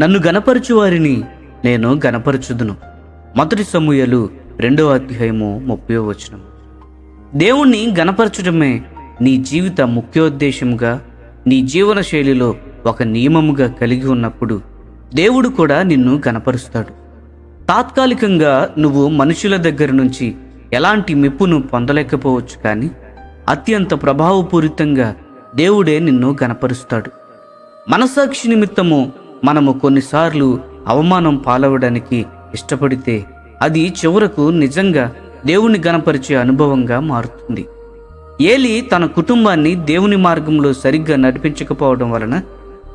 నన్ను గనపరచు వారిని నేను గనపరచుదును. మొదటి సమూయేలు 2:30. దేవుణ్ణి గనపరచడమే నీ జీవిత ముఖ్యోద్దేశంగా, నీ జీవన శైలిలో ఒక నియమముగా కలిగి ఉన్నప్పుడు దేవుడు కూడా నిన్ను గనపరుస్తాడు. తాత్కాలికంగా నువ్వు మనుషుల దగ్గర నుంచి ఎలాంటి మెప్పును పొందలేకపోవచ్చు, కానీ అత్యంత ప్రభావపూరితంగా దేవుడే నిన్ను గనపరుస్తాడు. మనసాక్షి నిమిత్తము మనము కొన్నిసార్లు అవమానం పాలవడానికి ఇష్టపడితే అది చివరకు నిజంగా దేవుని గనపరిచే అనుభవంగా మారుతుంది. ఏలీ తన కుటుంబాన్ని దేవుని మార్గంలో సరిగ్గా నడిపించకపోవడం వలన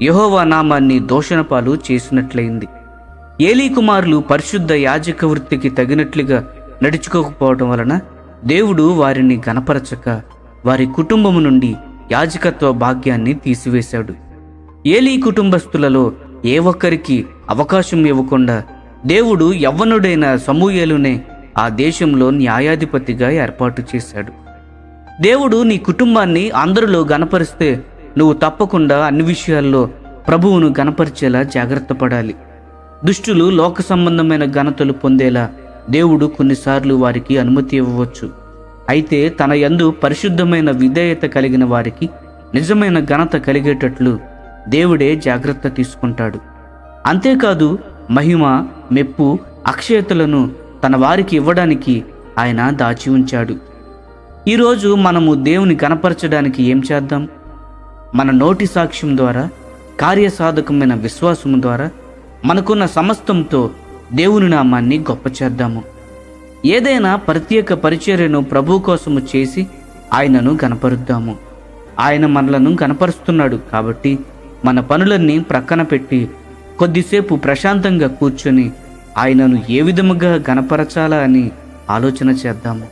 యెహోవా నామాన్ని దూషణపాలు చేసినట్లయింది. ఏలీ కుమారులు పరిశుద్ధ యాజక వృత్తికి తగినట్లుగా నడుచుకోకపోవడం వలన దేవుడు వారిని గనపరచక వారి కుటుంబము నుండి యాజకత్వ భాగ్యాన్ని తీసివేశాడు. ఏలీ కుటుంబస్తులలో ఏ ఒక్కరికి అవకాశం ఇవ్వకుండా దేవుడు యవ్వనుడైన సమూయేలునే ఆ దేశంలో న్యాయాధిపతిగా ఏర్పాటు చేశాడు. దేవుడు నీ కుటుంబాన్ని అందరిలో గనపరిస్తే నువ్వు తప్పకుండా అన్ని విషయాల్లో ప్రభువును గనపరిచేలా జాగ్రత్త పడాలి. దుష్టులు లోక సంబంధమైన ఘనతలు పొందేలా దేవుడు కొన్నిసార్లు వారికి అనుమతి ఇవ్వవచ్చు. అయితే తన యందు పరిశుద్ధమైన విధేయత కలిగిన వారికి నిజమైన ఘనత కలిగేటట్లు దేవుడే జాగ్రత్త తీసుకుంటాడు. అంతేకాదు, మహిమ, మెప్పు, అక్షయతలను తన వారికి ఇవ్వడానికి ఆయన దాచి ఉంచాడు. ఈరోజు మనము దేవుని గనపరచడానికి ఏం చేద్దాం? మన నోటి సాక్ష్యం ద్వారా, కార్యసాధకమైన విశ్వాసము ద్వారా, మనకున్న సమస్తంతో దేవుని నామాన్ని గొప్ప చేద్దాము. ఏదైనా ప్రత్యేక పరిచర్యను ప్రభు కోసము చేసి ఆయనను గనపరుద్దాము. ఆయన మనలను గనపరుస్తున్నాడు కాబట్టి మన పనులన్నీ ప్రక్కన పెట్టి కొద్దిసేపు ప్రశాంతంగా కూర్చొని ఆయనను ఏ విధముగా గనపరచాలా అని ఆలోచన చేద్దాము.